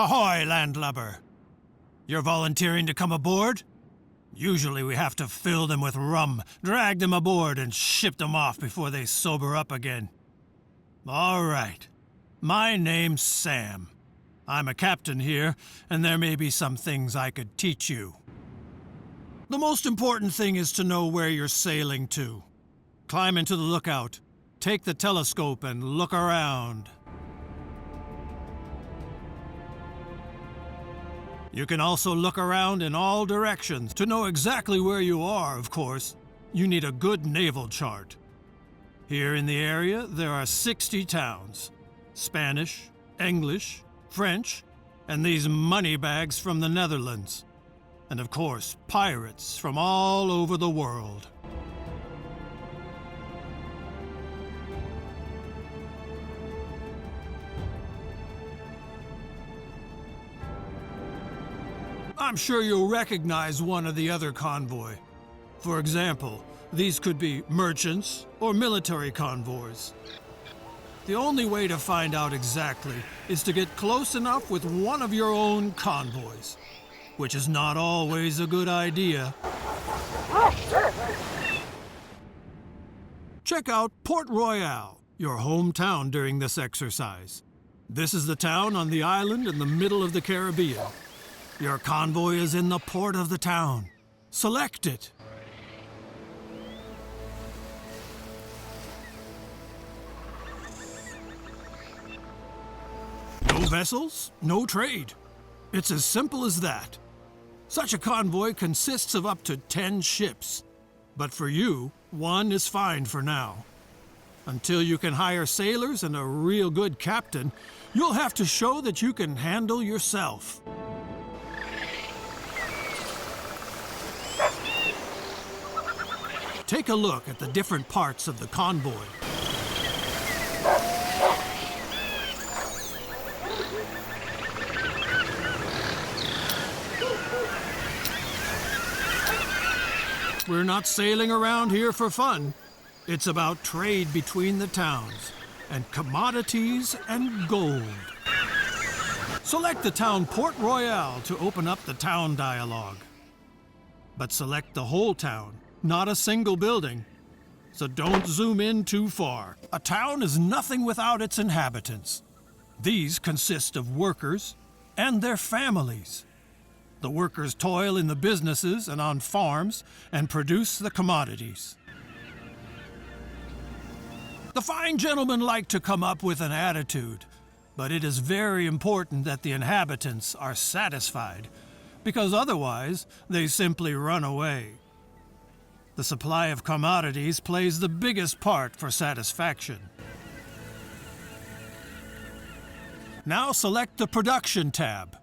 Ahoy, landlubber! You're volunteering to come aboard? Usually we have to fill them with rum, drag them aboard, and ship them off before they sober up again. All right. My name's Sam. I'm a captain here, and there may be some things I could teach you. The most important thing is to know where you're sailing to. Climb into the lookout, take the telescope, and look around. You can also look around in all directions. To know exactly where you are, of course, you need a good naval chart. Here in the area, there are 60 towns. Spanish, English, French, and these moneybags from the Netherlands. And of course, pirates from all over the world. I'm sure you'll recognize one or the other convoy. For example, these could be merchants or military convoys. The only way to find out exactly is to get close enough with one of your own convoys, which is not always a good idea. Check out Port Royale, your hometown during this exercise. This is the town on the island in the middle of the Caribbean. Your convoy is in the port of the town. Select it. No vessels, no trade. It's as simple as that. Such a convoy consists of up to 10 ships. But for you, one is fine for now. Until you can hire sailors and a real good captain, you'll have to show that you can handle yourself. Take a look at the different parts of the convoy. We're not sailing around here for fun. It's about trade between the towns, and commodities and gold. Select the town Port Royale to open up the town dialogue. But select the whole town, not a single building. So don't zoom in too far. A town is nothing without its inhabitants. These consist of workers and their families. The workers toil in the businesses and on farms and produce the commodities. The fine gentlemen like to come up with an attitude, but it is very important that the inhabitants are satisfied, because otherwise they simply run away. The supply of commodities plays the biggest part for satisfaction. Now select the Production tab.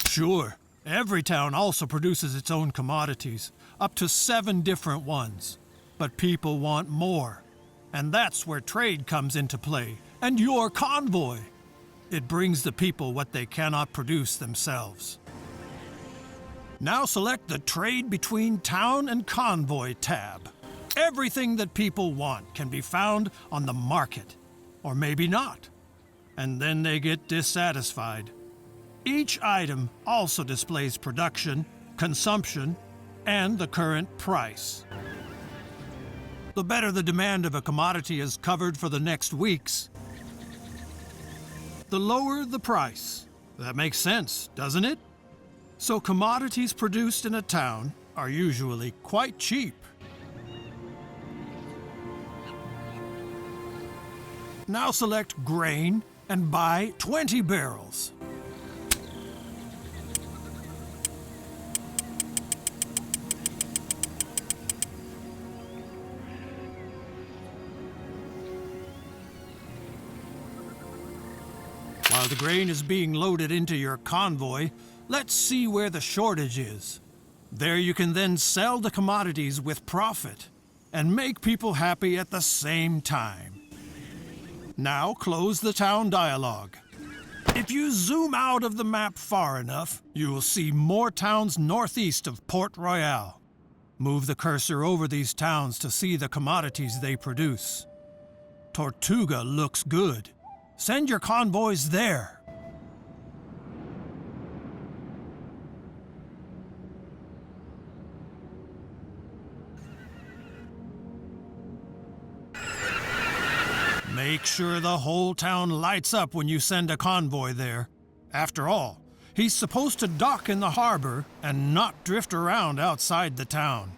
Sure, every town also produces its own commodities, up to 7 different ones. But people want more, and that's where trade comes into play, and your convoy. It brings the people what they cannot produce themselves. Now select the Trade Between Town and Convoy tab. Everything that people want can be found on the market, or maybe not, and then they get dissatisfied. Each item also displays production, consumption, and the current price. The better the demand of a commodity is covered for the next weeks, the lower the price. That makes sense, doesn't it? So commodities produced in a town are usually quite cheap. Now select grain and buy 20 barrels. While the grain is being loaded into your convoy, let's see where the shortage is. There you can then sell the commodities with profit and make people happy at the same time. Now close the town dialogue. If you zoom out of the map far enough, you will see more towns northeast of Port Royale. Move the cursor over these towns to see the commodities they produce. Tortuga looks good. Send your convoys there. Make sure the whole town lights up when you send a convoy there. After all, he's supposed to dock in the harbor and not drift around outside the town.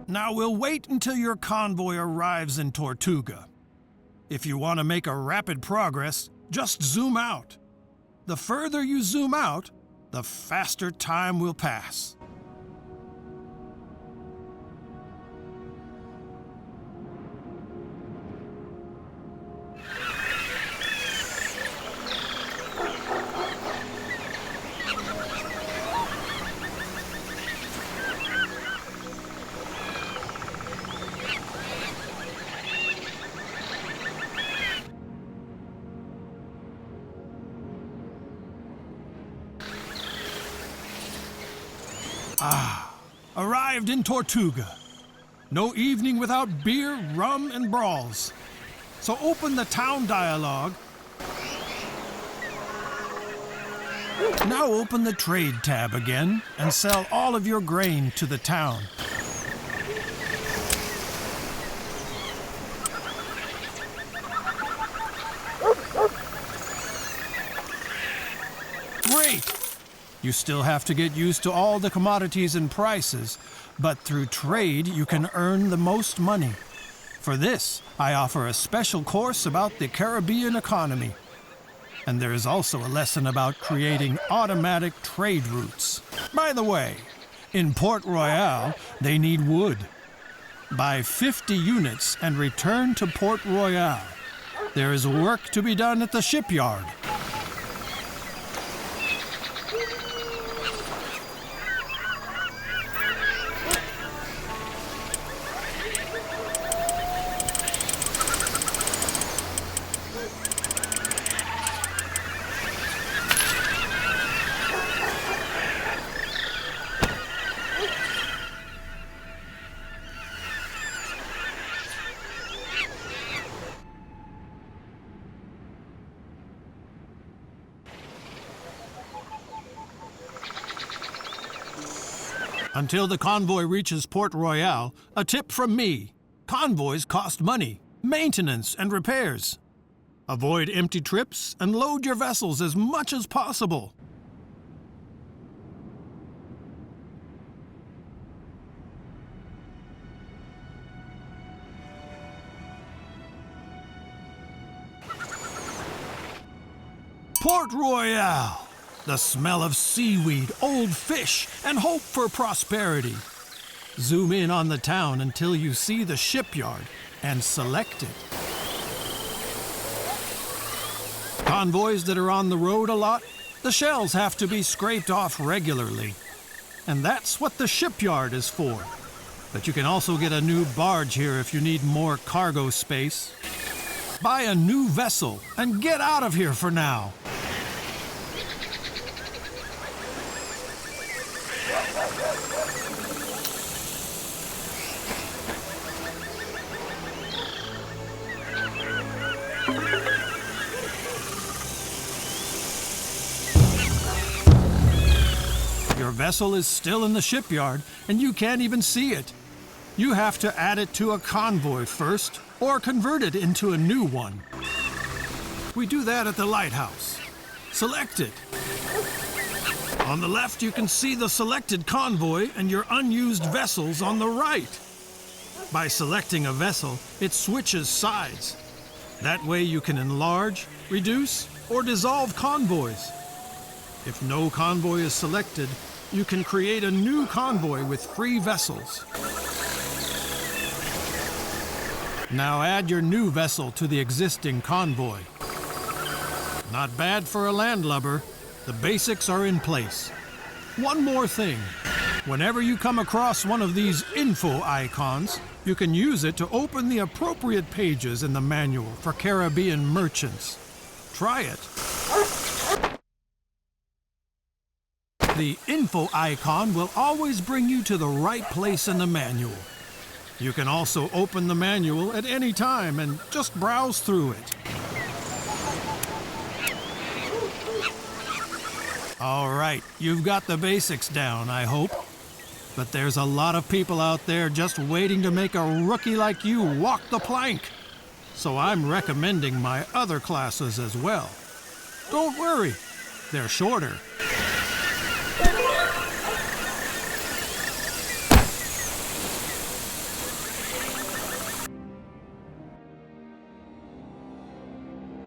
Now we'll wait until your convoy arrives in Tortuga. If you want to make a rapid progress, just zoom out. The further you zoom out, the faster time will pass. Arrived in Tortuga. No evening without beer, rum, and brawls. So open the town dialogue. Now open the trade tab again and sell all of your grain to the town. Great! You still have to get used to all the commodities and prices, but through trade you can earn the most money. For this, I offer a special course about the Caribbean economy. And there is also a lesson about creating automatic trade routes. By the way, in Port Royale, they need wood. Buy 50 units and return to Port Royale. There is work to be done at the shipyard. Until the convoy reaches Port Royale, a tip from me. Convoys cost money, maintenance, and repairs. Avoid empty trips and load your vessels as much as possible. Port Royale! The smell of seaweed, old fish, and hope for prosperity. Zoom in on the town until you see the shipyard and select it. Convoys that are on the road a lot, the shells have to be scraped off regularly. And that's what the shipyard is for. But you can also get a new barge here if you need more cargo space. Buy a new vessel and get out of here for now. Your vessel is still in the shipyard, and you can't even see it. You have to add it to a convoy first, or convert it into a new one. We do that at the lighthouse. Select it. On the left, you can see the selected convoy and your unused vessels on the right. By selecting a vessel, it switches sides. That way you can enlarge, reduce, or dissolve convoys. If no convoy is selected, you can create a new convoy with free vessels. Now add your new vessel to the existing convoy. Not bad for a landlubber. The basics are in place. One more thing. Whenever you come across one of these info icons, you can use it to open the appropriate pages in the manual for Caribbean merchants. Try it. The info icon will always bring you to the right place in the manual. You can also open the manual at any time and just browse through it. All right, you've got the basics down, I hope. But there's a lot of people out there just waiting to make a rookie like you walk the plank. So I'm recommending my other classes as well. Don't worry, they're shorter.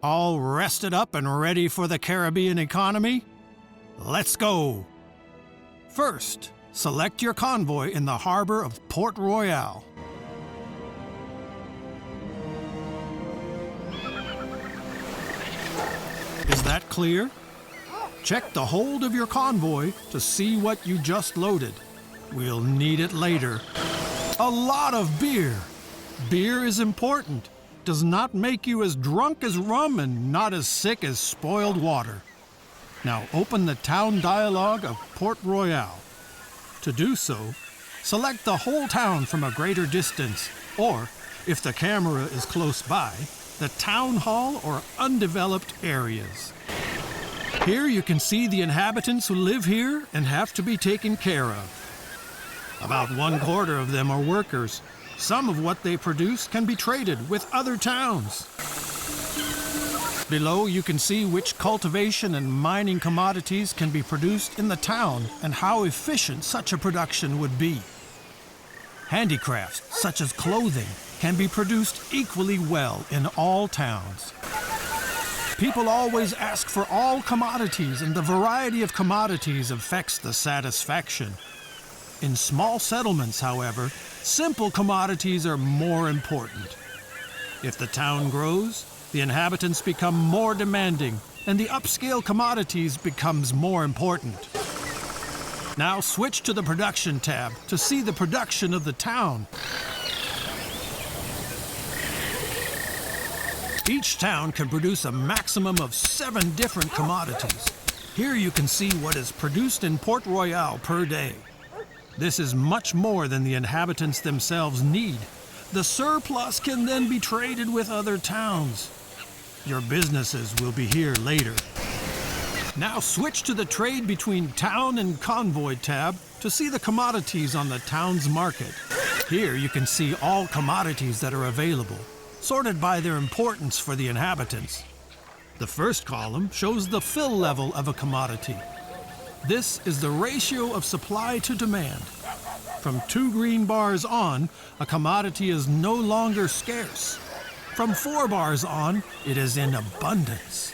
All rested up and ready for the Caribbean economy? Let's go! First, select your convoy in the harbor of Port Royale. Is that clear? Check the hold of your convoy to see what you just loaded. We'll need it later. A lot of beer! Beer is important. Does not make you as drunk as rum and not as sick as spoiled water. Now open the town dialogue of Port Royale. To do so, select the whole town from a greater distance, or, if the camera is close by, the town hall or undeveloped areas. Here you can see the inhabitants who live here and have to be taken care of. About 1/4 of them are workers. Some of what they produce can be traded with other towns. Below you can see which cultivation and mining commodities can be produced in the town and how efficient such a production would be. Handicrafts, such as clothing, can be produced equally well in all towns. People always ask for all commodities, and the variety of commodities affects the satisfaction. In small settlements, however, simple commodities are more important. If the town grows, the inhabitants become more demanding, and the upscale commodities becomes more important. Now switch to the production tab to see the production of the town. Each town can produce a maximum of 7 different commodities. Here you can see what is produced in Port Royale per day. This is much more than the inhabitants themselves need. The surplus can then be traded with other towns. Your businesses will be here later. Now switch to the Trade Between Town and Convoy tab to see the commodities on the town's market. Here you can see all commodities that are available, sorted by their importance for the inhabitants. The first column shows the fill level of a commodity. This is the ratio of supply to demand. From 2 green bars on, a commodity is no longer scarce. From 4 bars on, it is in abundance.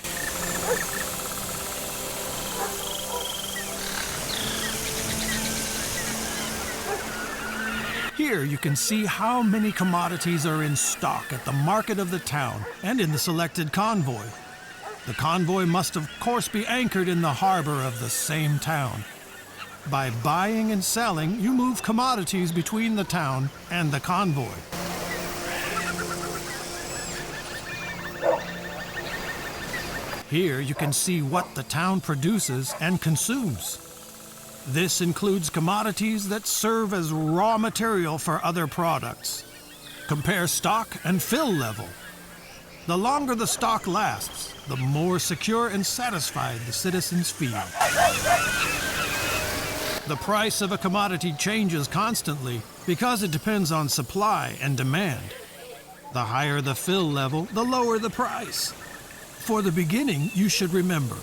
Here you can see how many commodities are in stock at the market of the town and in the selected convoy. The convoy must of course be anchored in the harbor of the same town. By buying and selling, you move commodities between the town and the convoy. Here you can see what the town produces and consumes. This includes commodities that serve as raw material for other products. Compare stock and fill level. The longer the stock lasts, the more secure and satisfied the citizens feel. The price of a commodity changes constantly because it depends on supply and demand. The higher the fill level, the lower the price. For the beginning, you should remember,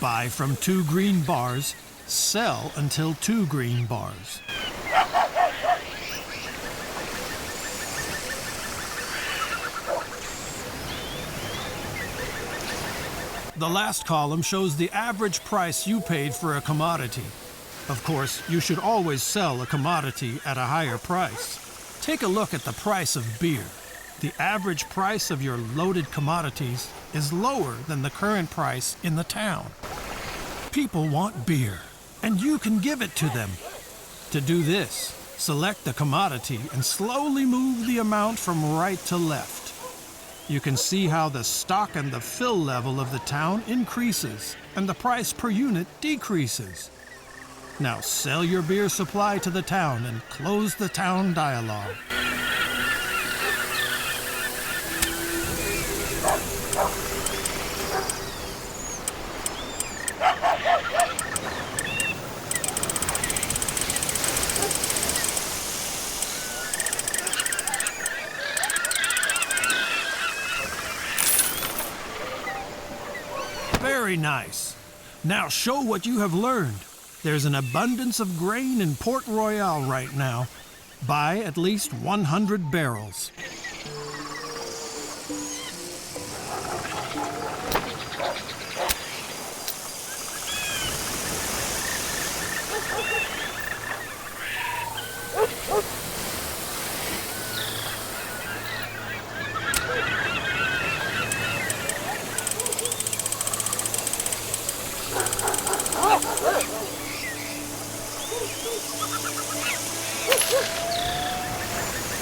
buy from 2 green bars, sell until 2 green bars. The last column shows the average price you paid for a commodity. Of course, you should always sell a commodity at a higher price. Take a look at the price of beer. The average price of your loaded commodities is lower than the current price in the town. People want beer, and you can give it to them. To do this, select the commodity and slowly move the amount from right to left. You can see how the stock and the fill level of the town increases and the price per unit decreases. Now sell your beer supply to the town and close the town dialogue. Very nice. Now show what you have learned. There's an abundance of grain in Port Royale right now. Buy at least 100 barrels.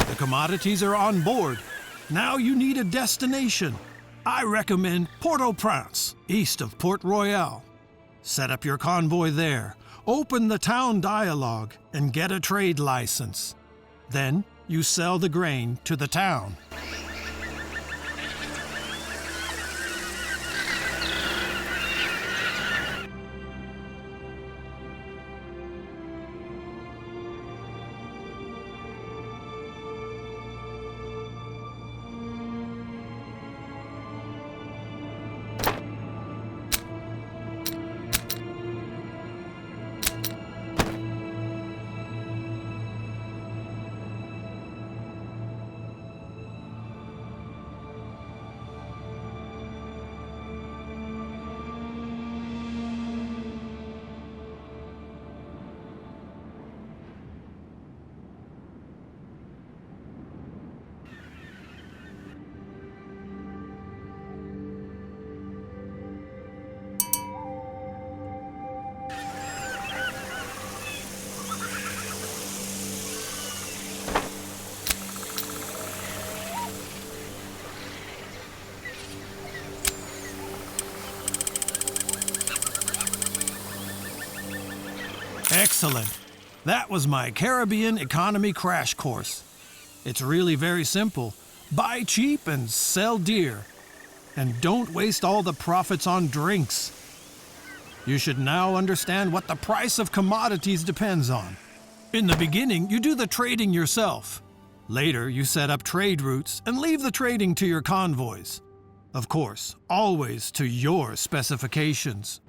The commodities are on board. Now you need a destination. I recommend Port-au-Prince, east of Port Royale. Set up your convoy there, open the town dialogue, and get a trade license. Then you sell the grain to the town. Excellent. That was my Caribbean economy crash course. It's really very simple. Buy cheap and sell dear. And don't waste all the profits on drinks. You should now understand what the price of commodities depends on. In the beginning, you do the trading yourself. Later, you set up trade routes and leave the trading to your convoys. Of course, always to your specifications.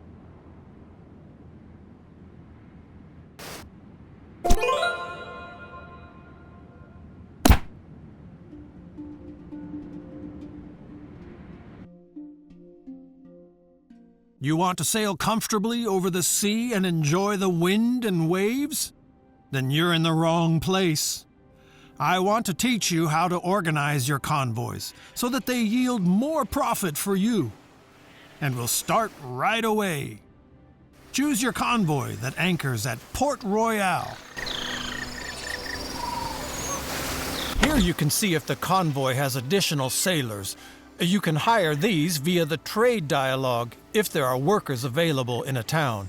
You want to sail comfortably over the sea and enjoy the wind and waves? Then you're in the wrong place. I want to teach you how to organize your convoys so that they yield more profit for you. And we'll start right away. Choose your convoy that anchors at Port Royale. Here you can see if the convoy has additional sailors. You can hire these via the trade dialogue if there are workers available in a town.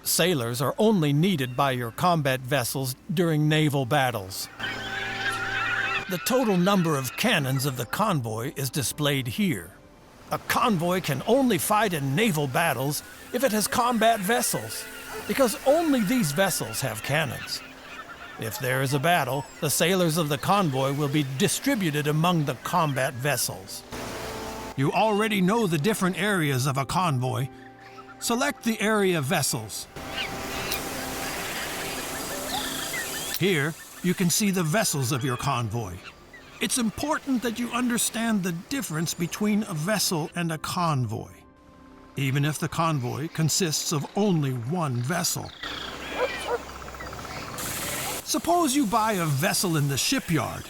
Sailors are only needed by your combat vessels during naval battles. The total number of cannons of the convoy is displayed here. A convoy can only fight in naval battles if it has combat vessels, because only these vessels have cannons. If there is a battle, the sailors of the convoy will be distributed among the combat vessels. You already know the different areas of a convoy. Select the area vessels. Here, you can see the vessels of your convoy. It's important that you understand the difference between a vessel and a convoy, even if the convoy consists of only one vessel. Suppose you buy a vessel in the shipyard.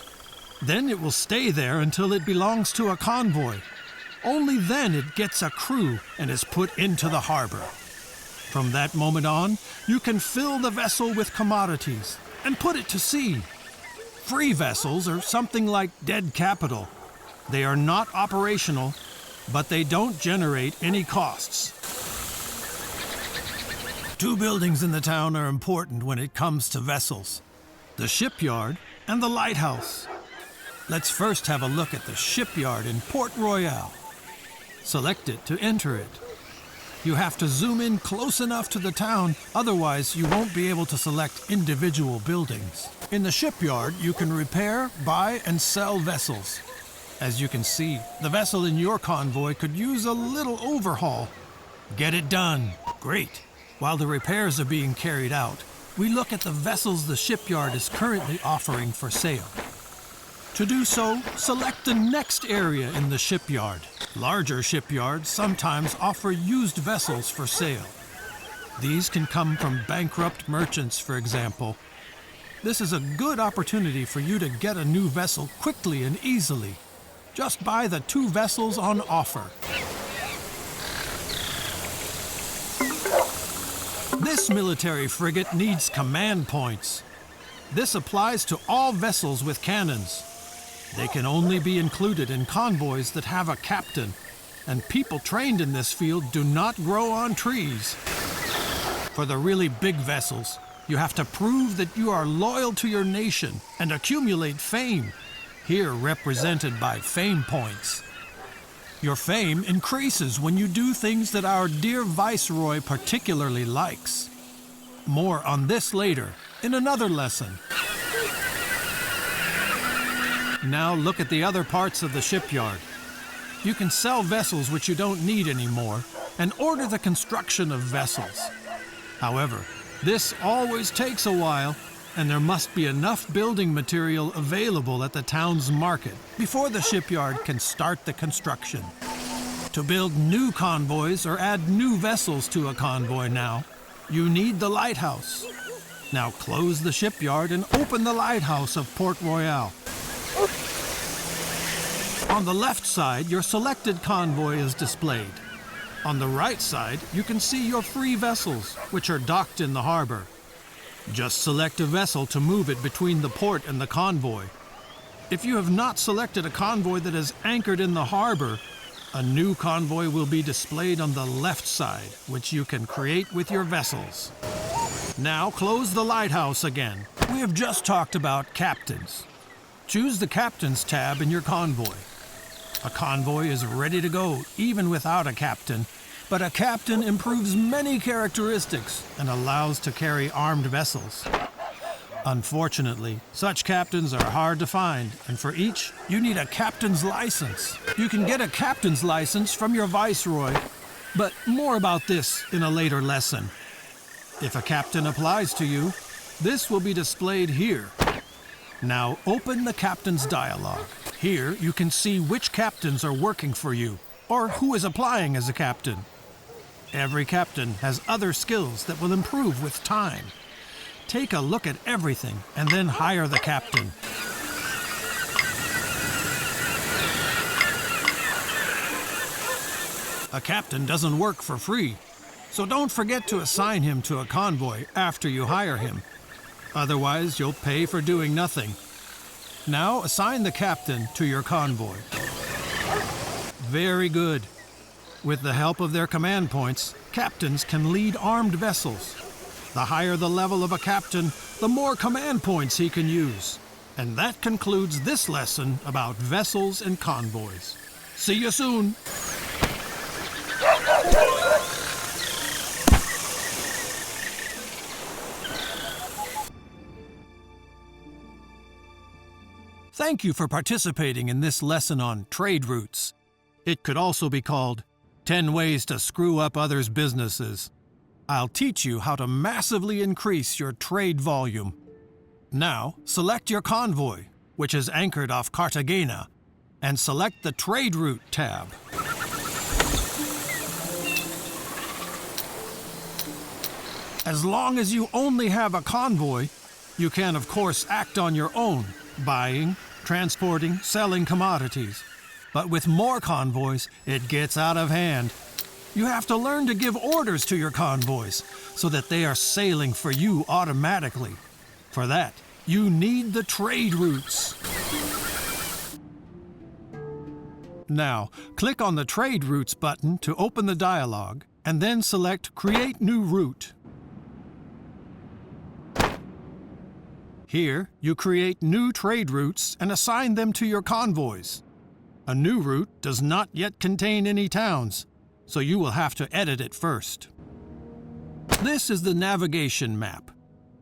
Then it will stay there until it belongs to a convoy. Only then it gets a crew and is put into the harbor. From that moment on, you can fill the vessel with commodities and put it to sea. Free vessels are something like dead capital. They are not operational, but they don't generate any costs. Two buildings in the town are important when it comes to vessels: the shipyard and the lighthouse. Let's first have a look at the shipyard in Port Royale. Select it to enter it. You have to zoom in close enough to the town, otherwise you won't be able to select individual buildings. In the shipyard, you can repair, buy, and sell vessels. As you can see, the vessel in your convoy could use a little overhaul. Get it done. Great. While the repairs are being carried out, we look at the vessels the shipyard is currently offering for sale. To do so, select the next area in the shipyard. Larger shipyards sometimes offer used vessels for sale. These can come from bankrupt merchants, for example. This is a good opportunity for you to get a new vessel quickly and easily. Just buy the 2 vessels on offer. This military frigate needs command points. This applies to all vessels with cannons. They can only be included in convoys that have a captain, and people trained in this field do not grow on trees. For the really big vessels, you have to prove that you are loyal to your nation and accumulate fame, here represented by fame points. Your fame increases when you do things that our dear Viceroy particularly likes. More on this later, in another lesson. Now look at the other parts of the shipyard. You can sell vessels which you don't need anymore and order the construction of vessels. However, this always takes a while, and there must be enough building material available at the town's market before the shipyard can start the construction. To build new convoys or add new vessels to a convoy now, you need the lighthouse. Now close the shipyard and open the lighthouse of Port Royale. On the left side, your selected convoy is displayed. On the right side, you can see your free vessels, which are docked in the harbor. Just select a vessel to move it between the port and the convoy. If you have not selected a convoy that is anchored in the harbor, a new convoy will be displayed on the left side, which you can create with your vessels. Now close the lighthouse again. We have just talked about captains. Choose the Captain's tab in your convoy. A convoy is ready to go, even without a captain, but a captain improves many characteristics and allows to carry armed vessels. Unfortunately, such captains are hard to find, and for each, you need a captain's license. You can get a captain's license from your Viceroy, but more about this in a later lesson. If a captain applies to you, this will be displayed here. Now open the Captain's Dialogue. Here you can see which captains are working for you, or who is applying as a captain. Every captain has other skills that will improve with time. Take a look at everything and then hire the captain. A captain doesn't work for free, so don't forget to assign him to a convoy after you hire him. Otherwise, you'll pay for doing nothing. Now assign the captain to your convoy. Very good. With the help of their command points, captains can lead armed vessels. The higher the level of a captain, the more command points he can use. And that concludes this lesson about vessels and convoys. See you soon! Thank you for participating in this lesson on trade routes. It could also be called 10 Ways to Screw Up Others' Businesses. I'll teach you how to massively increase your trade volume. Now, select your convoy, which is anchored off Cartagena, and select the Trade Route tab. As long as you only have a convoy, you can, of course, act on your own, buying, transporting, selling commodities. But with more convoys, it gets out of hand. You have to learn to give orders to your convoys so that they are sailing for you automatically. For that, you need the trade routes. Now, click on the Trade Routes button to open the dialog, and then select Create New Route. Here, you create new trade routes and assign them to your convoys. A new route does not yet contain any towns, so you will have to edit it first. This is the navigation map.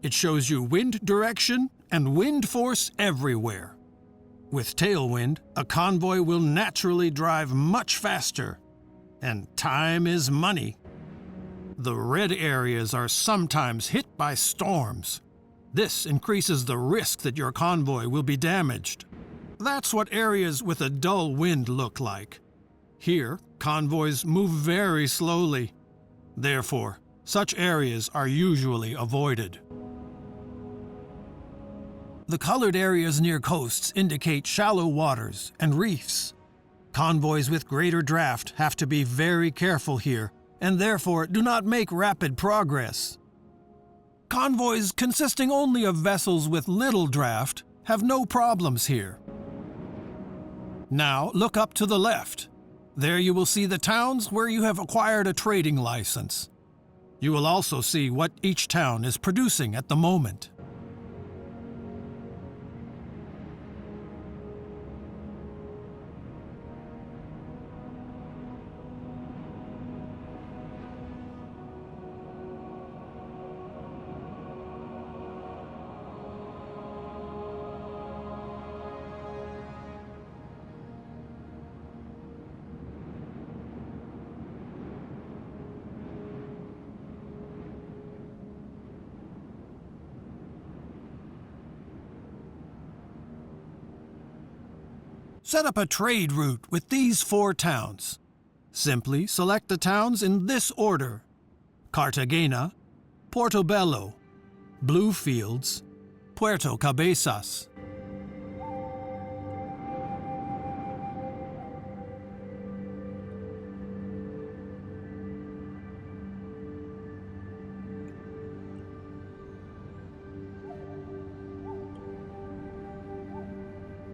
It shows you wind direction and wind force everywhere. With tailwind, a convoy will naturally drive much faster, and time is money. The red areas are sometimes hit by storms. This increases the risk that your convoy will be damaged. That's what areas with a dull wind look like. Here, convoys move very slowly. Therefore, such areas are usually avoided. The colored areas near coasts indicate shallow waters and reefs. Convoys with greater draft have to be very careful here, and therefore do not make rapid progress. Convoys consisting only of vessels with little draft have no problems here. Now look up to the left. There you will see the towns where you have acquired a trading license. You will also see what each town is producing at the moment. Set up a trade route with these 4 towns. Simply select the towns in this order: Cartagena, Portobello, Bluefields, Puerto Cabezas.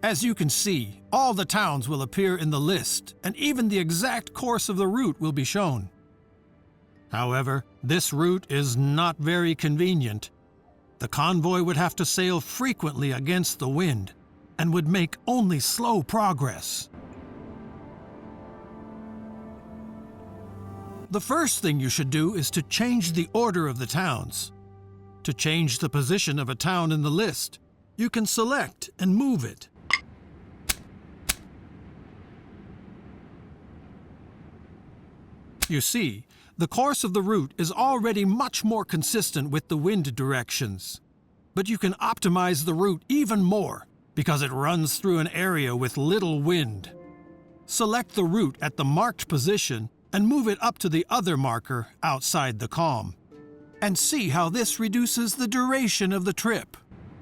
As you can see, all the towns will appear in the list, and even the exact course of the route will be shown. However, this route is not very convenient. The convoy would have to sail frequently against the wind, and would make only slow progress. The first thing you should do is to change the order of the towns. To change the position of a town in the list, you can select and move it. You see, the course of the route is already much more consistent with the wind directions. But you can optimize the route even more because it runs through an area with little wind. Select the route at the marked position and move it up to the other marker outside the calm. And see how this reduces the duration of the trip.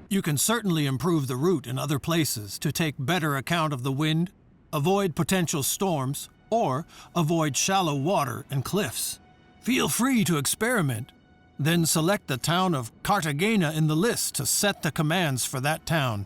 You can certainly improve the route in other places to take better account of the wind, avoid potential storms, or avoid shallow water and cliffs. Feel free to experiment. Then select the town of Cartagena in the list to set the commands for that town.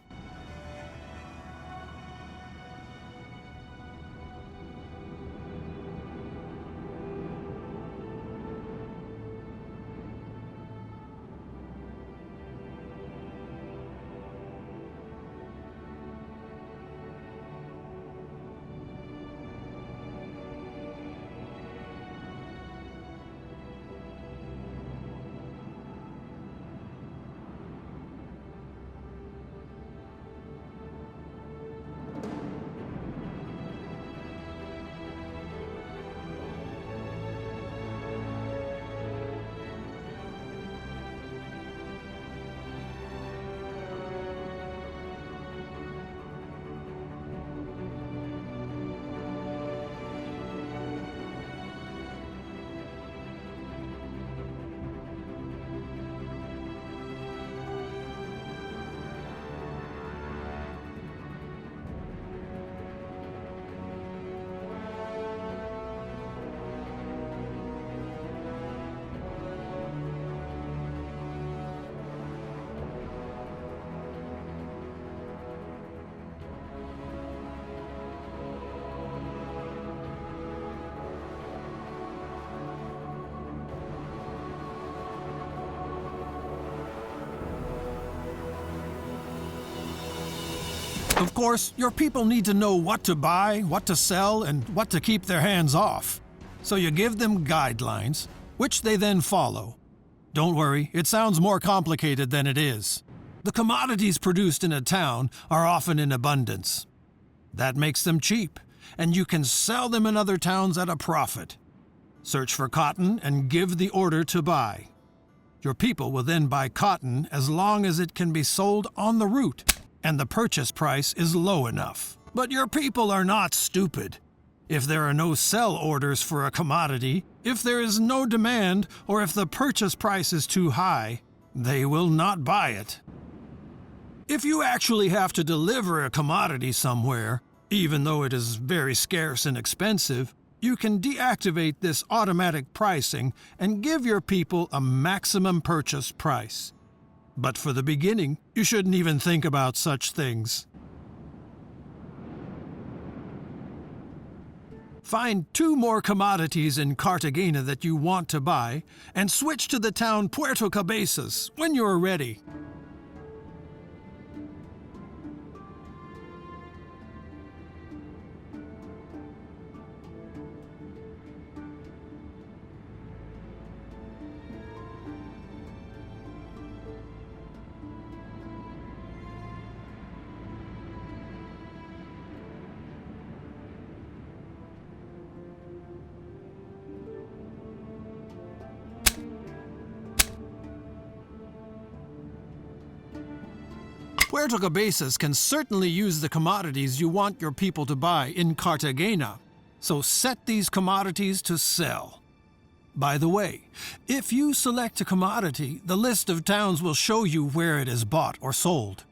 Of course, your people need to know what to buy, what to sell, and what to keep their hands off. So you give them guidelines, which they then follow. Don't worry, it sounds more complicated than it is. The commodities produced in a town are often in abundance. That makes them cheap, and you can sell them in other towns at a profit. Search for cotton and give the order to buy. Your people will then buy cotton as long as it can be sold on the route, and the purchase price is low enough. But your people are not stupid. If there are no sell orders for a commodity, if there is no demand, or if the purchase price is too high, they will not buy it. If you actually have to deliver a commodity somewhere, even though it is very scarce and expensive, you can deactivate this automatic pricing and give your people a maximum purchase price. But for the beginning, you shouldn't even think about such things. Find 2 more commodities in Cartagena that you want to buy and switch to the town Puerto Cabezas when you're ready. Puerto Cabezas can certainly use the commodities you want your people to buy in Cartagena, so set these commodities to sell. By the way, if you select a commodity, the list of towns will show you where it is bought or sold.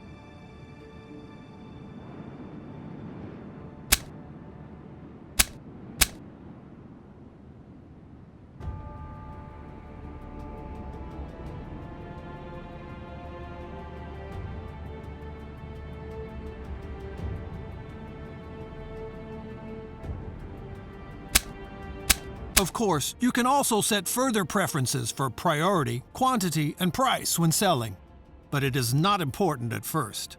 Of course, you can also set further preferences for priority, quantity, and price when selling, but it is not important at first.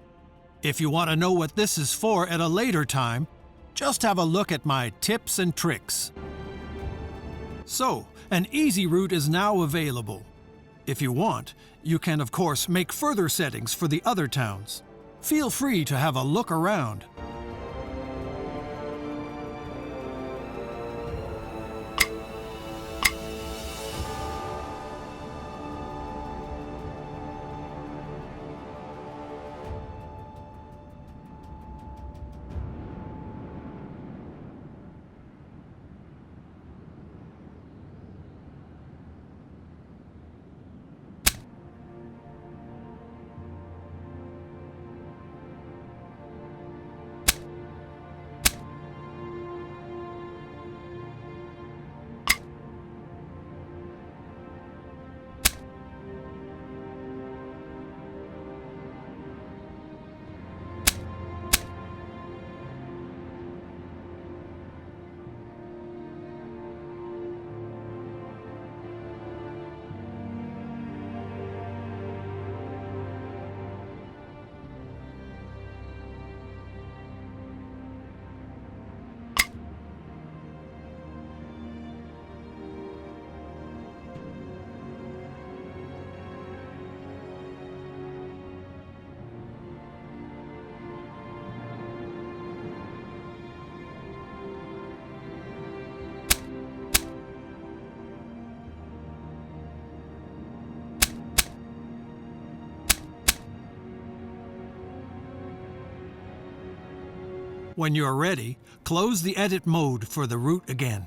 If you want to know what this is for at a later time, just have a look at my tips and tricks. So, an easy route is now available. If you want, you can of course make further settings for the other towns. Feel free to have a look around. When you're ready, close the edit mode for the route again.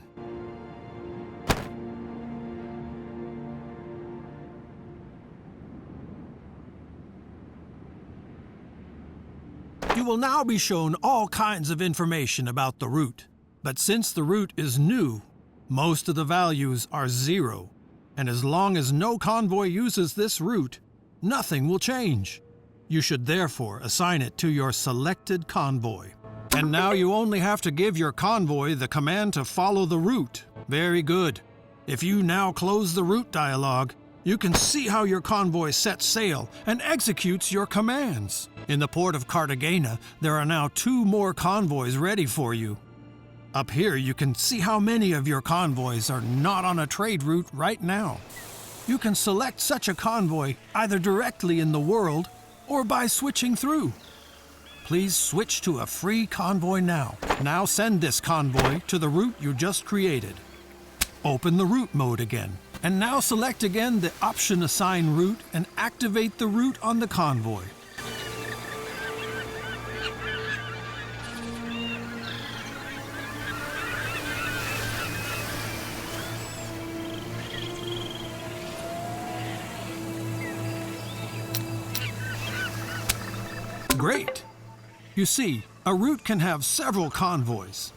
You will now be shown all kinds of information about the route, but since the route is new, most of the values are 0, and as long as no convoy uses this route, nothing will change. You should therefore assign it to your selected convoy. And now you only have to give your convoy the command to follow the route. Very good. If you now close the route dialog, you can see how your convoy sets sail and executes your commands. In the port of Cartagena, there are now 2 more convoys ready for you. Up here, you can see how many of your convoys are not on a trade route right now. You can select such a convoy either directly in the world or by switching through. Please switch to a free convoy now. Now send this convoy to the route you just created. Open the route mode again, and now select again the option Assign Route and activate the route on the convoy. Great! You see, a route can have several convoys.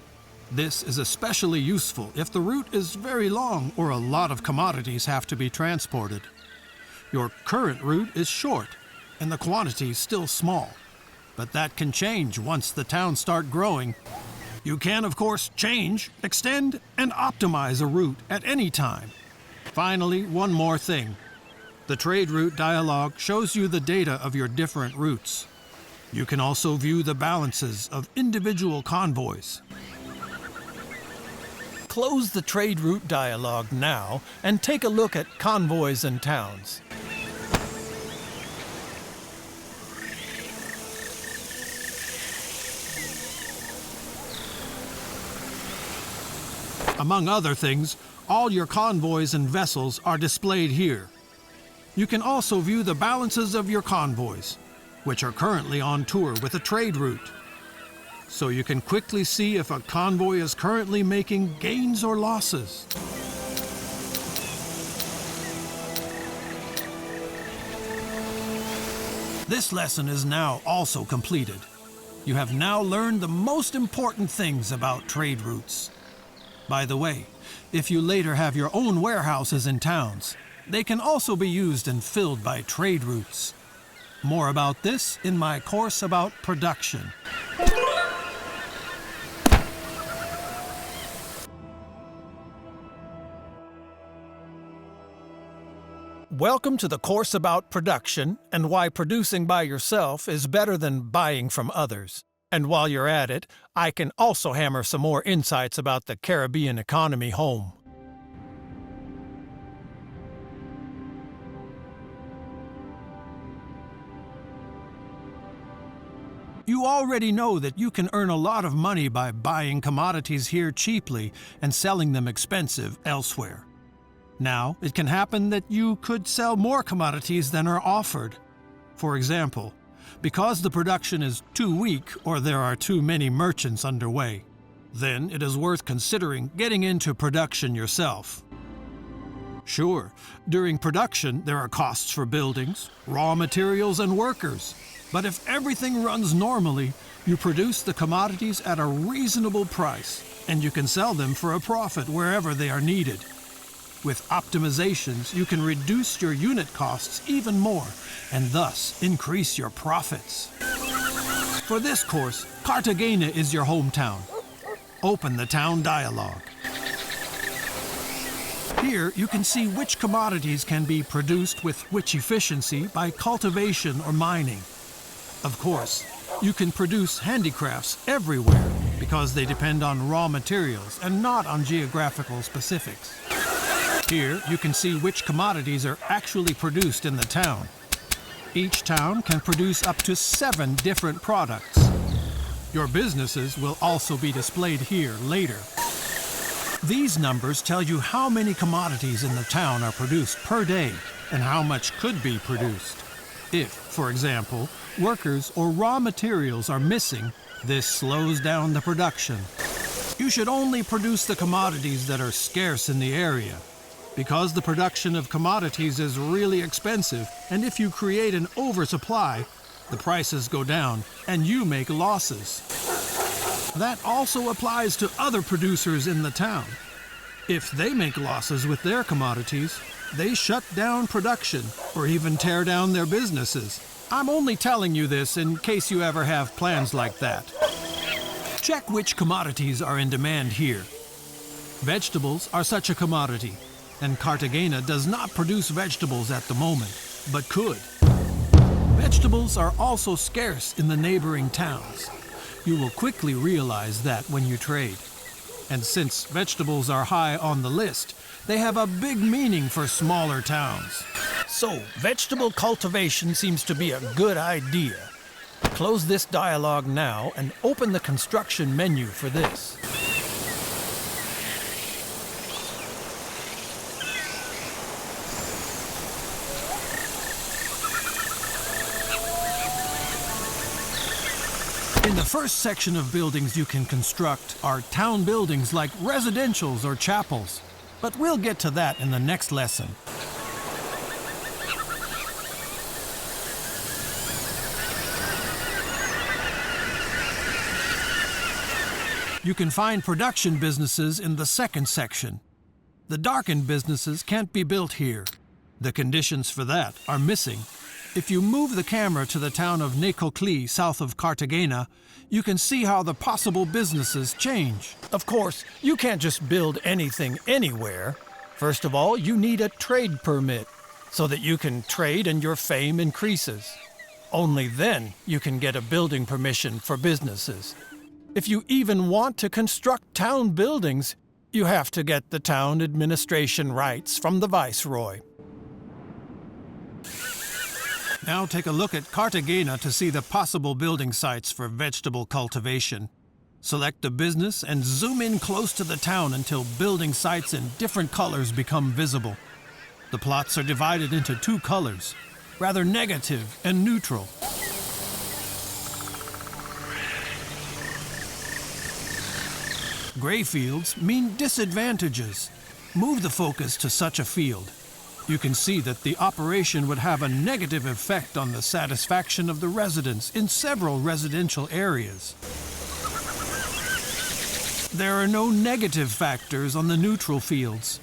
This is especially useful if the route is very long or a lot of commodities have to be transported. Your current route is short and the quantities still small, but that can change once the towns start growing. You can, of course, change, extend, and optimize a route at any time. Finally, one more thing. The trade route dialog shows you the data of your different routes. You can also view the balances of individual convoys. Close the trade route dialog now and take a look at convoys and towns. Among other things, all your convoys and vessels are displayed here. You can also view the balances of your convoys, which are currently on tour with a trade route. So you can quickly see if a convoy is currently making gains or losses. This lesson is now also completed. You have now learned the most important things about trade routes. By the way, if you later have your own warehouses in towns, they can also be used and filled by trade routes. More about this in my course about production. Welcome to the course about production and why producing by yourself is better than buying from others. And while you're at it, I can also hammer some more insights about the Caribbean economy home. You already know that you can earn a lot of money by buying commodities here cheaply and selling them expensive elsewhere. Now, it can happen that you could sell more commodities than are offered. For example, because the production is too weak or there are too many merchants underway, then it is worth considering getting into production yourself. Sure, during production there are costs for buildings, raw materials, and workers. But if everything runs normally, you produce the commodities at a reasonable price, and you can sell them for a profit wherever they are needed. With optimizations, you can reduce your unit costs even more, and thus increase your profits. For this course, Cartagena is your hometown. Open the town dialog. Here, you can see which commodities can be produced with which efficiency by cultivation or mining. Of course, you can produce handicrafts everywhere because they depend on raw materials and not on geographical specifics. Here, you can see which commodities are actually produced in the town. Each town can produce up to 7 different products. Your businesses will also be displayed here later. These numbers tell you how many commodities in the town are produced per day and how much could be produced. If, for example, workers or raw materials are missing, this slows down the production. You should only produce the commodities that are scarce in the area, because the production of commodities is really expensive, and if you create an oversupply, the prices go down and you make losses. That also applies to other producers in the town. If they make losses with their commodities, they shut down production or even tear down their businesses. I'm only telling you this in case you ever have plans like that. Check which commodities are in demand here. Vegetables are such a commodity. and Cartagena does not produce vegetables at the moment, but could. Vegetables are also scarce in the neighboring towns. You will quickly realize that when you trade. And since vegetables are high on the list, they have a big meaning for smaller towns. So, vegetable cultivation seems to be a good idea. Close this dialogue now and open the construction menu for this. In the first section of buildings you can construct are town buildings like residentials or chapels, but we'll get to that in the next lesson. You can find production businesses in the second section. The darkened businesses can't be built here. The conditions for that are missing. If you move the camera to the town of Necoclí, south of Cartagena, you can see how the possible businesses change. Of course, you can't just build anything anywhere. First of all, you need a trade permit so that you can trade and your fame increases. Only then you can get a building permission for businesses. If you even want to construct town buildings, you have to get the town administration rights from the viceroy. Now take a look at Cartagena to see the possible building sites for vegetable cultivation. Select a business and zoom in close to the town until building sites in different colors become visible. The plots are divided into two colors, rather negative and neutral. Gray fields mean disadvantages. Move the focus to such a field. You can see that the operation would have a negative effect on the satisfaction of the residents in several residential areas. There are no negative factors on the neutral fields.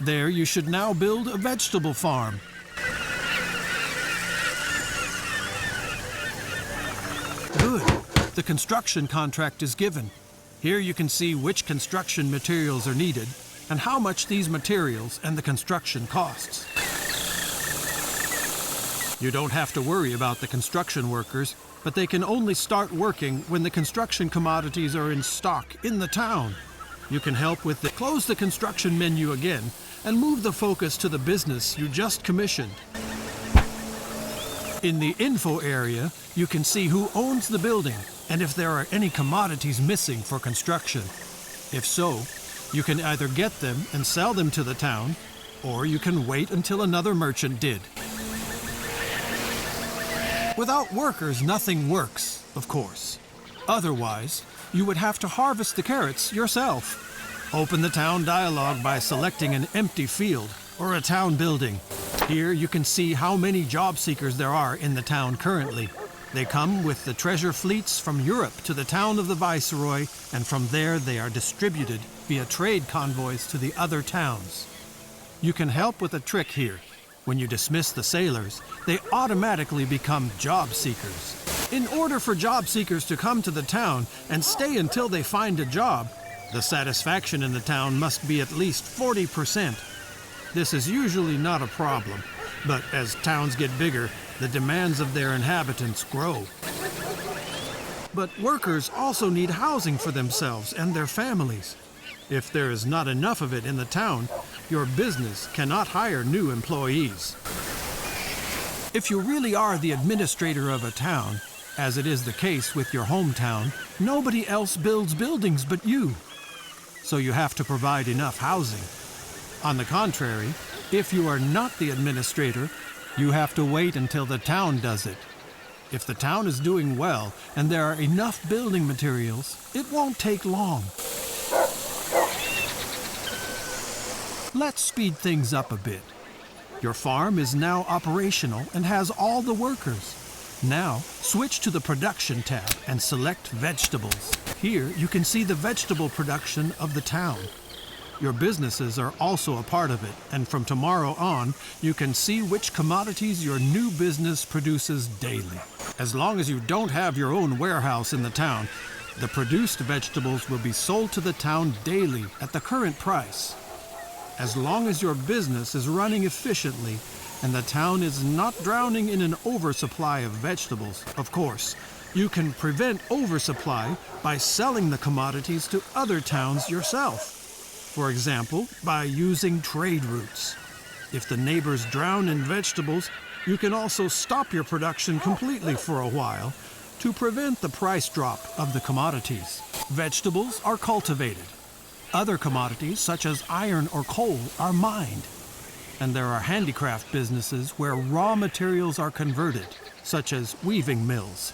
There you should now build a vegetable farm. Good. The construction contract is given. Here you can see which construction materials are needed and how much these materials and the construction costs. You don't have to worry about the construction workers, but they can only start working when the construction commodities are in stock in the town. You can help with close the construction menu again and move the focus to the business you just commissioned. In the info area, you can see who owns the building and if there are any commodities missing for construction. If so, you can either get them and sell them to the town, or you can wait until another merchant did. Without workers, nothing works, of course. Otherwise, you would have to harvest the carrots yourself. Open the town dialogue by selecting an empty field or a town building. Here you can see how many job seekers there are in the town currently. They come with the treasure fleets from Europe to the town of the Viceroy, and from there they are distributed via trade convoys to the other towns. You can help with a trick here. When you dismiss the sailors, they automatically become job seekers. In order for job seekers to come to the town and stay until they find a job, the satisfaction in the town must be at least 40%. This is usually not a problem, but as towns get bigger, the demands of their inhabitants grow. But workers also need housing for themselves and their families. If there is not enough of it in the town, your business cannot hire new employees. If you really are the administrator of a town, as it is the case with your hometown, nobody else builds buildings but you. So you have to provide enough housing. On the contrary, if you are not the administrator, you have to wait until the town does it. If the town is doing well and there are enough building materials, it won't take long. Let's speed things up a bit. Your farm is now operational and has all the workers. Now, switch to the Production tab and select Vegetables. Here, you can see the vegetable production of the town. Your businesses are also a part of it, and from tomorrow on, you can see which commodities your new business produces daily. As long as you don't have your own warehouse in the town, the produced vegetables will be sold to the town daily at the current price. as long as your business is running efficiently and the town is not drowning in an oversupply of vegetables. Of course, you can prevent oversupply by selling the commodities to other towns yourself. For example, by using trade routes. If the neighbors drown in vegetables, you can also stop your production completely for a while to prevent the price drop of the commodities. Vegetables are cultivated. Other commodities, such as iron or coal, are mined. And there are handicraft businesses where raw materials are converted, such as weaving mills.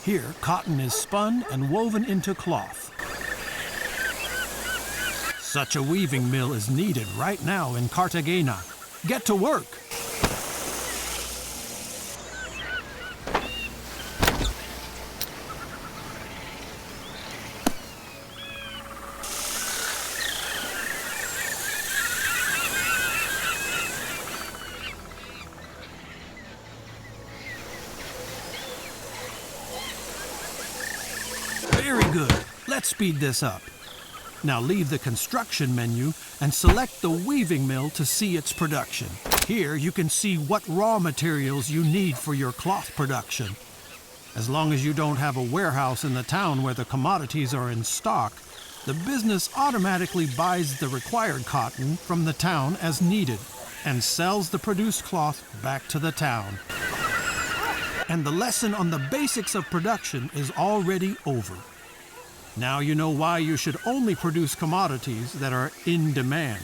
Here, cotton is spun and woven into cloth. Such a weaving mill is needed right now in Cartagena. Get to work! Very good. Let's speed this up. Now leave the construction menu and select the weaving mill to see its production. Here you can see what raw materials you need for your cloth production. As long as you don't have a warehouse in the town where the commodities are in stock, the business automatically buys the required cotton from the town as needed and sells the produced cloth back to the town. And the lesson on the basics of production is already over. Now you know why you should only produce commodities that are in demand.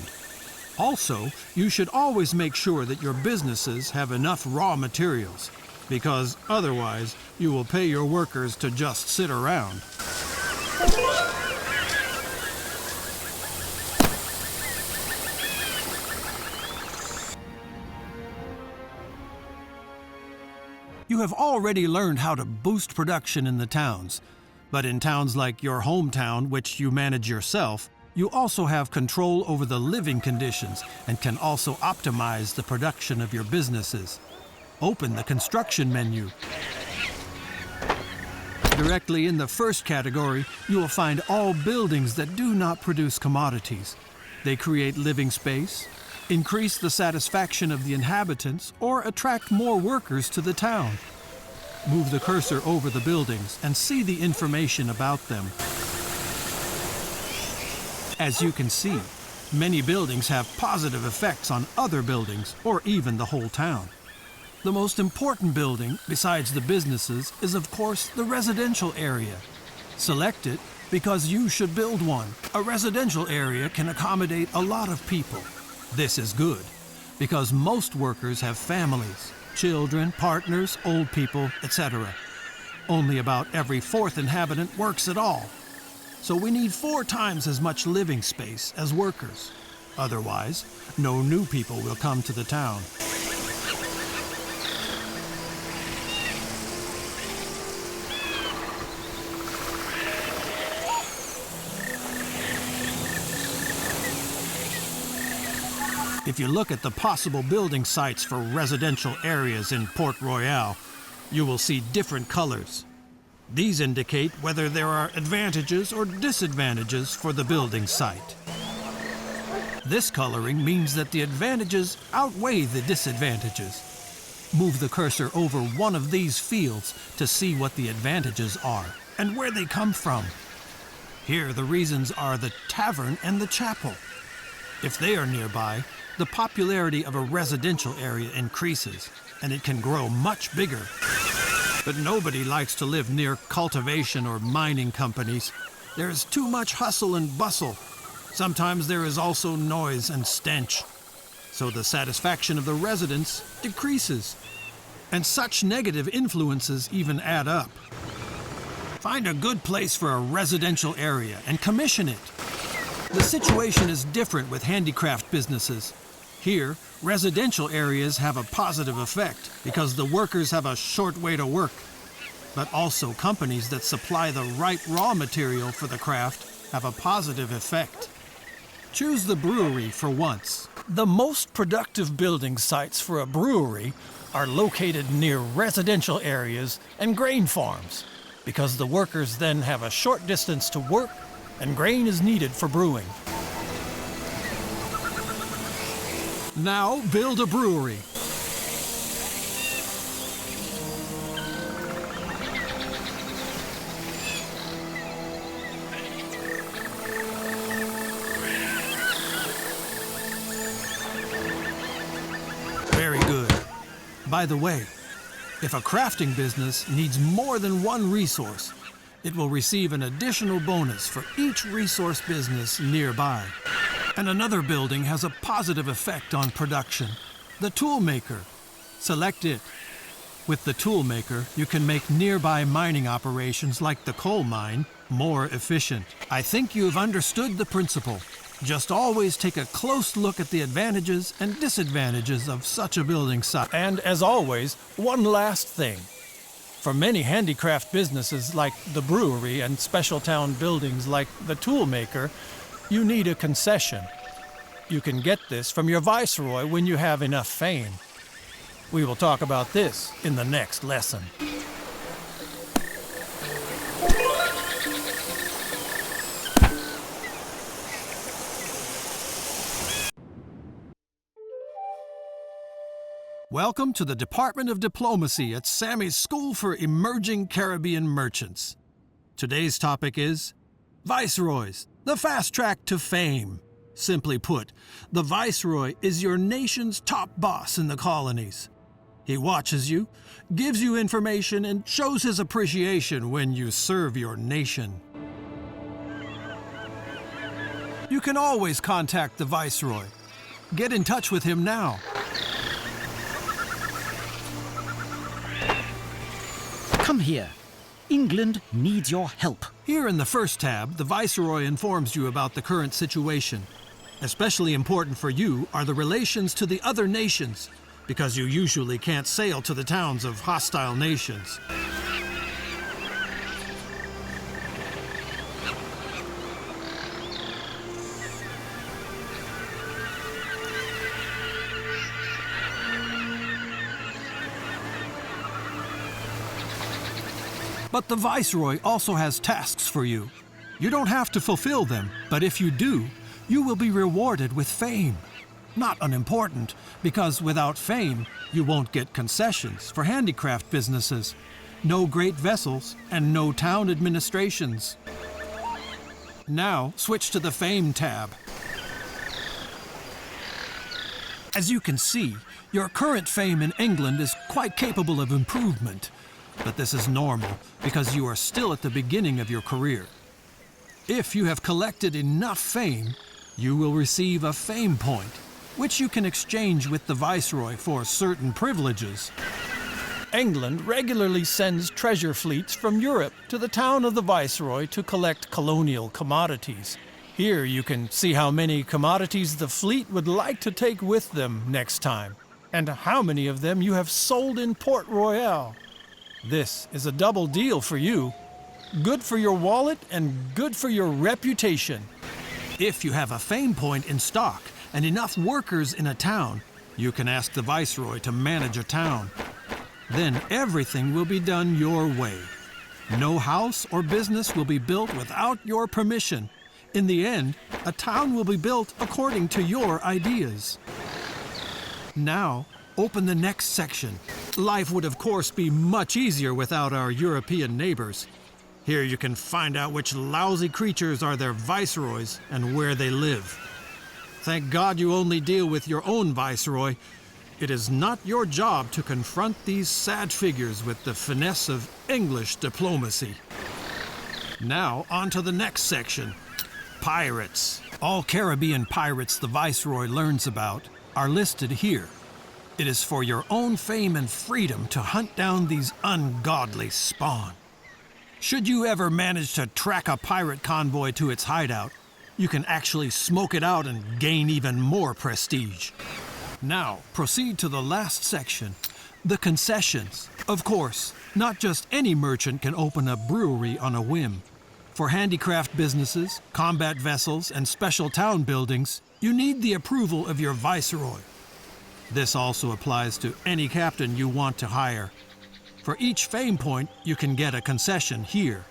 Also, you should always make sure that your businesses have enough raw materials, because otherwise you will pay your workers to just sit around. You have already learned how to boost production in the towns. But in towns like your hometown, which you manage yourself, you also have control over the living conditions and can also optimize the production of your businesses. Open the construction menu. Directly in the first category, you will find all buildings that do not produce commodities. They create living space, increase the satisfaction of the inhabitants, or attract more workers to the town. Move the cursor over the buildings and see the information about them. As you can see, many buildings have positive effects on other buildings or even the whole town. The most important building, besides the businesses, is of course the residential area. Select it because you should build one. A residential area can accommodate a lot of people. This is good because most workers have families. Children, partners, old people, etc. Only about every fourth inhabitant works at all. So we need 4 times as much living space as workers. Otherwise, no new people will come to the town. If you look at the possible building sites for residential areas in Port Royale, you will see different colors. These indicate whether there are advantages or disadvantages for the building site. This coloring means that the advantages outweigh the disadvantages. Move the cursor over one of these fields to see what the advantages are and where they come from. Here the reasons are the tavern and the chapel. If they are nearby, the popularity of a residential area increases, and it can grow much bigger. But nobody likes to live near cultivation or mining companies. There is too much hustle and bustle. Sometimes there is also noise and stench. So the satisfaction of the residents decreases. And such negative influences even add up. Find a good place for a residential area and commission it. The situation is different with handicraft businesses. Here, residential areas have a positive effect because the workers have a short way to work. But also companies that supply the right raw material for the craft have a positive effect. Choose the brewery for once. The most productive building sites for a brewery are located near residential areas and grain farms because the workers then have a short distance to work and grain is needed for brewing. Now build a brewery. Very good. By the way, if a crafting business needs more than one resource, it will receive an additional bonus for each resource business nearby. And another building has a positive effect on production, the tool maker. Select it. With the tool maker, you can make nearby mining operations like the coal mine more efficient. I think you've understood the principle. Just always take a close look at the advantages and disadvantages of such a building site. And as always, one last thing. For many handicraft businesses like the brewery and special town buildings like the tool maker, you need a concession. You can get this from your viceroy when you have enough fame. We will talk about this in the next lesson. Welcome to the Department of Diplomacy at Sammy's School for Emerging Caribbean Merchants. Today's topic is Viceroys, the fast track to fame. Simply put, the Viceroy is your nation's top boss in the colonies. He watches you, gives you information, and shows his appreciation when you serve your nation. You can always contact the Viceroy. Get in touch with him now. Come here. England needs your help. Here in the first tab, the Viceroy informs you about the current situation. Especially important for you are the relations to the other nations, because you usually can't sail to the towns of hostile nations. But the Viceroy also has tasks for you. You don't have to fulfill them, but if you do, you will be rewarded with fame. Not unimportant, because without fame, you won't get concessions for handicraft businesses, no great vessels, and no town administrations. Now, switch to the Fame tab. As you can see, your current fame in England is quite capable of improvement. But this is normal, because you are still at the beginning of your career. If you have collected enough fame, you will receive a fame point, which you can exchange with the Viceroy for certain privileges. England regularly sends treasure fleets from Europe to the town of the Viceroy to collect colonial commodities. Here you can see how many commodities the fleet would like to take with them next time, and how many of them you have sold in Port Royale. This is a double deal for you. Good for your wallet and good for your reputation. If you have a fame point in stock and enough workers in a town, you can ask the Viceroy to manage a town. Then everything will be done your way. No house or business will be built without your permission. In the end, a town will be built according to your ideas. Now, open the next section. Life would of course be much easier without our European neighbors. Here you can find out which lousy creatures are their viceroys and where they live. Thank God you only deal with your own viceroy. It is not your job to confront these sad figures with the finesse of English diplomacy. Now on to the next section. Pirates. All Caribbean pirates the Viceroy learns about are listed here. It is for your own fame and freedom to hunt down these ungodly spawn. Should you ever manage to track a pirate convoy to its hideout, you can actually smoke it out and gain even more prestige. Now, proceed to the last section, the concessions. Of course, not just any merchant can open a brewery on a whim. For handicraft businesses, combat vessels, and special town buildings, you need the approval of your viceroy. This also applies to any captain you want to hire. For each fame point, you can get a concession here.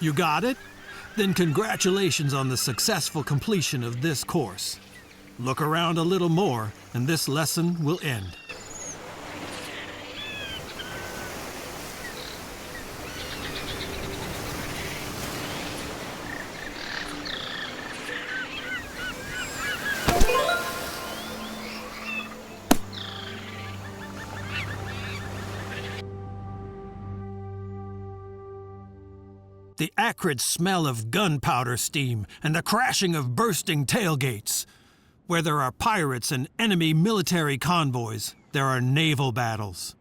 You got it? Then congratulations on the successful completion of this course. Look around a little more, and this lesson will end. The acrid smell of gunpowder steam and the crashing of bursting tailgates. Where there are pirates and enemy military convoys, there are naval battles.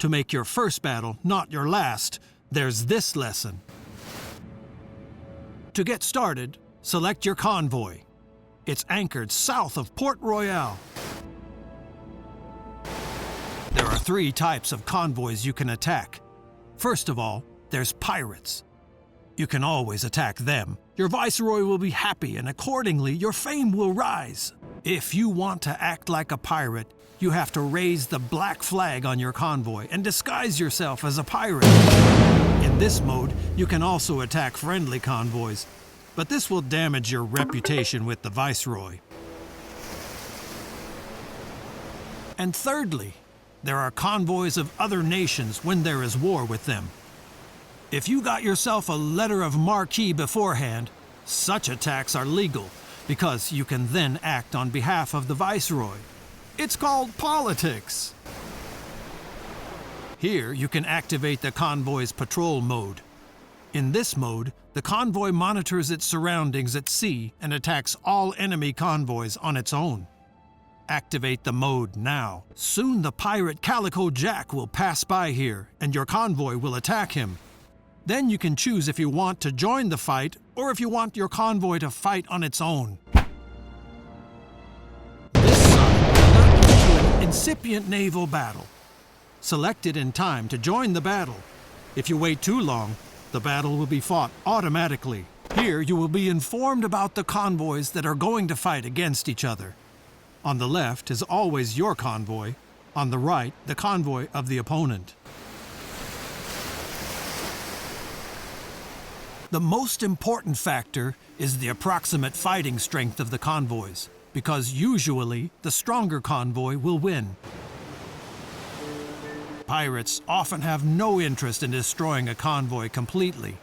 To make your first battle not your last, there's this lesson. To get started, select your convoy. It's anchored south of Port Royale. There are 3 types of convoys you can attack. First of all, there's pirates. You can always attack them. Your viceroy will be happy, and accordingly, your fame will rise. If you want to act like a pirate, you have to raise the black flag on your convoy and disguise yourself as a pirate. In this mode, you can also attack friendly convoys, but this will damage your reputation with the viceroy. And thirdly, there are convoys of other nations when there is war with them. If you got yourself a letter of marque beforehand, such attacks are legal because you can then act on behalf of the viceroy. It's called politics. Here you can activate the convoy's patrol mode. In this mode, the convoy monitors its surroundings at sea and attacks all enemy convoys on its own. Activate the mode now. Soon the pirate Calico Jack will pass by here and your convoy will attack him. Then you can choose if you want to join the fight or if you want your convoy to fight on its own. This sign alerts you to an incipient naval battle. Select it in time to join the battle. If you wait too long, the battle will be fought automatically. Here you will be informed about the convoys that are going to fight against each other. On the left is always your convoy. On the right, the convoy of the opponent. The most important factor is the approximate fighting strength of the convoys, because usually the stronger convoy will win. Pirates often have no interest in destroying a convoy completely.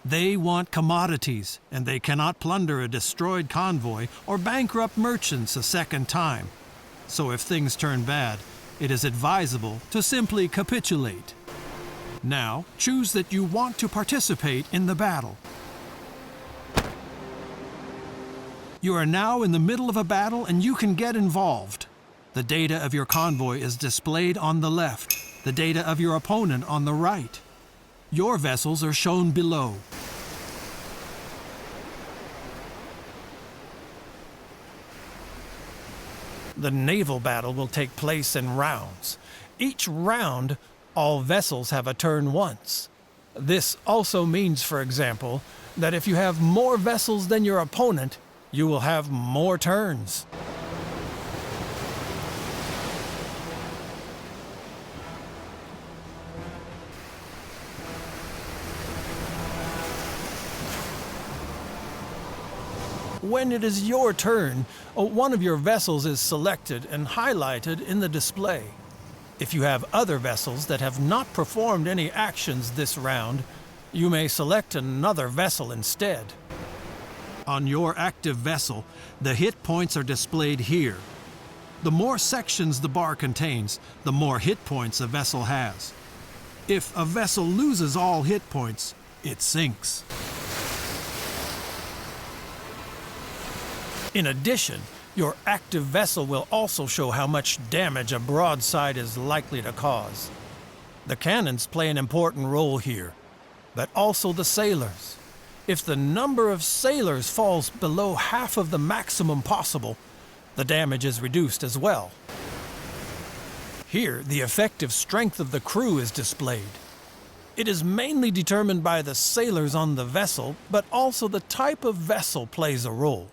They want commodities, and they cannot plunder a destroyed convoy or bankrupt merchants a second time. So if things turn bad, it is advisable to simply capitulate. Now, choose that you want to participate in the battle. You are now in the middle of a battle and you can get involved. The data of your convoy is displayed on the left, the data of your opponent on the right. Your vessels are shown below. The naval battle will take place in rounds. Each round, all vessels have a turn once. This also means, for example, that if you have more vessels than your opponent, you will have more turns. When it is your turn, one of your vessels is selected and highlighted in the display. If you have other vessels that have not performed any actions this round, you may select another vessel instead. On your active vessel, the hit points are displayed here. The more sections the bar contains, the more hit points a vessel has. If a vessel loses all hit points, it sinks. In addition, your active vessel will also show how much damage a broadside is likely to cause. The cannons play an important role here, but also the sailors. If the number of sailors falls below half of the maximum possible, the damage is reduced as well. Here, the effective strength of the crew is displayed. It is mainly determined by the sailors on the vessel, but also the type of vessel plays a role.